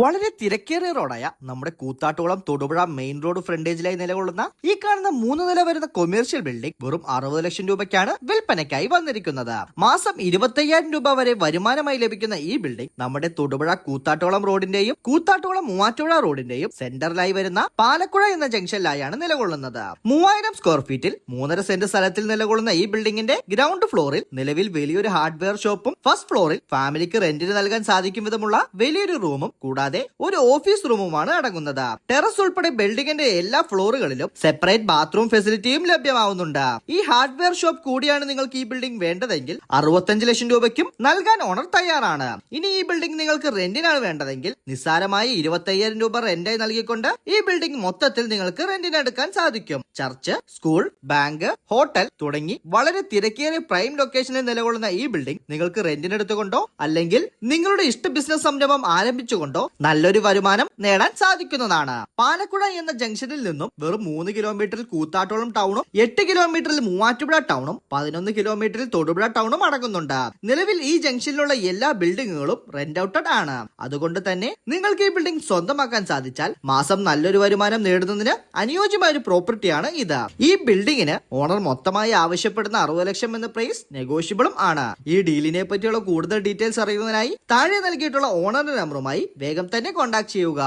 വളരെ തിരക്കേറിയ റോഡായ നമ്മുടെ കൂത്താട്ടോളം തൊടുപുഴ മെയിൻ റോഡ് ഫ്രണ്ടേജിലായി നിലകൊള്ളുന്ന ഈ കാണുന്ന 3 നില വരുന്ന കൊമേഴ്ഷ്യൽ ബിൽഡിംഗ് വെറും 60 ലക്ഷം രൂപയ്ക്കാണ് വിൽപ്പനയ്ക്കായി വന്നിരിക്കുന്നത്. മാസം 25,000 രൂപ വരെ വരുമാനമായി ലഭിക്കുന്ന ഈ ബിൽഡിംഗ് നമ്മുടെ തൊടുപുഴ കൂത്താട്ടോളം റോഡിന്റെയും കൂത്താട്ടോളം മൂവാറ്റുപുഴ റോഡിന്റെയും സെന്ററിലായി വരുന്ന പാലക്കുഴ എന്ന ജംഗ്ഷനിലായാണ് നിലകൊള്ളുന്നത്. 3000 സ്ക്വയർ ഫീറ്റിൽ 3.5 സെന്റ് സ്ഥലത്തിൽ നിലകൊള്ളുന്ന ഈ ബിൽഡിംഗിന്റെ ഗ്രൗണ്ട് ഫ്ലോറിൽ നിലവിൽ വലിയൊരു ഹാർഡ്വെയർ ഷോപ്പും ഫസ്റ്റ് ഫ്ലോറിൽ ഫാമിലിക്ക് റെന്റിന് നൽകാൻ സാധിക്കും വിധമുള്ള വലിയൊരു റൂമും കൂടാതെ ഒരു ഓഫീസ് റൂമുമാണ് അടങ്ങുന്നത്. ടെറസ് ഉൾപ്പെടെ ബിൽഡിംഗിന്റെ എല്ലാ ഫ്ലോറുകളിലും സെപ്പറേറ്റ് ബാത്റൂം ഫെസിലിറ്റിയും ലഭ്യമാവുന്നുണ്ട്. ഈ ഹാർഡ്വെയർ ഷോപ്പ് കൂടിയാണ് നിങ്ങൾക്ക് ഈ ബിൽഡിംഗ് വേണ്ടതെങ്കിൽ 65 ലക്ഷം രൂപയ്ക്കും നൽകാൻ ഓണർ തയ്യാറാണ്. ഇനി ഈ ബിൽഡിംഗ് നിങ്ങൾക്ക് റെന്റിനാണ് വേണ്ടതെങ്കിൽ നിസ്സാരമായി 25,000 രൂപ റെന്റായി നൽകിക്കൊണ്ട് ഈ ബിൽഡിംഗ് മൊത്തത്തിൽ നിങ്ങൾക്ക് റെന്റിന് എടുക്കാൻ സാധിക്കും. ചർച്ച്, സ്കൂൾ, ബാങ്ക്, ഹോട്ടൽ തുടങ്ങി വളരെ തിരക്കേറിയ പ്രൈം ലൊക്കേഷനിൽ നിലകൊള്ളുന്ന ഈ ബിൽഡിംഗ് നിങ്ങൾക്ക് റെന്റിനെടുത്തുകൊണ്ടോ അല്ലെങ്കിൽ നിങ്ങളുടെ ഇഷ്ട ബിസിനസ് സംരംഭം ആരംഭിച്ചുകൊണ്ടോ നല്ലൊരു വരുമാനം നേടാൻ സാധിക്കുന്നതാണ്. പാലക്കുഴ എന്ന ജംഗ്ഷനിൽ നിന്നും വെറും 3 കിലോമീറ്ററിൽ കൂത്താട്ടോളം ടൗണും 8 കിലോമീറ്ററിൽ മൂവാറ്റുപുഴ ടൗണും 11 കിലോമീറ്ററിൽ തൊടുപുഴ ടൗണും അടങ്ങുന്നുണ്ട്. നിലവിൽ ഈ ജംഗ്ഷനിലുള്ള എല്ലാ ബിൽഡിങ്ങുകളും റെന്റ് ഔട്ടഡ് ആണ്. അതുകൊണ്ട് തന്നെ നിങ്ങൾക്ക് ഈ ബിൽഡിംഗ് സ്വന്തമാക്കാൻ സാധിച്ചാൽ മാസം നല്ലൊരു വരുമാനം നേടുന്നതിന് അനുയോജ്യമായ ഒരു പ്രോപ്പർട്ടിയാണ് ഇത്. ഈ ബിൽഡിങ്ങിന് ഓണർ മൊത്തമായി ആവശ്യപ്പെടുന്ന 60 ലക്ഷം എന്ന പ്രൈസ് നെഗോഷ്യബിളും ആണ്. ഈ ഡീലിനെ പറ്റിയുള്ള കൂടുതൽ ഡീറ്റെയിൽസ് അറിയുന്നതിനായി താഴെ നൽകിയിട്ടുള്ള ഓണറിന്റെ നമ്പറുമായി വേഗം തന്നെ കോൺടാക്ട് ചെയ്യുക.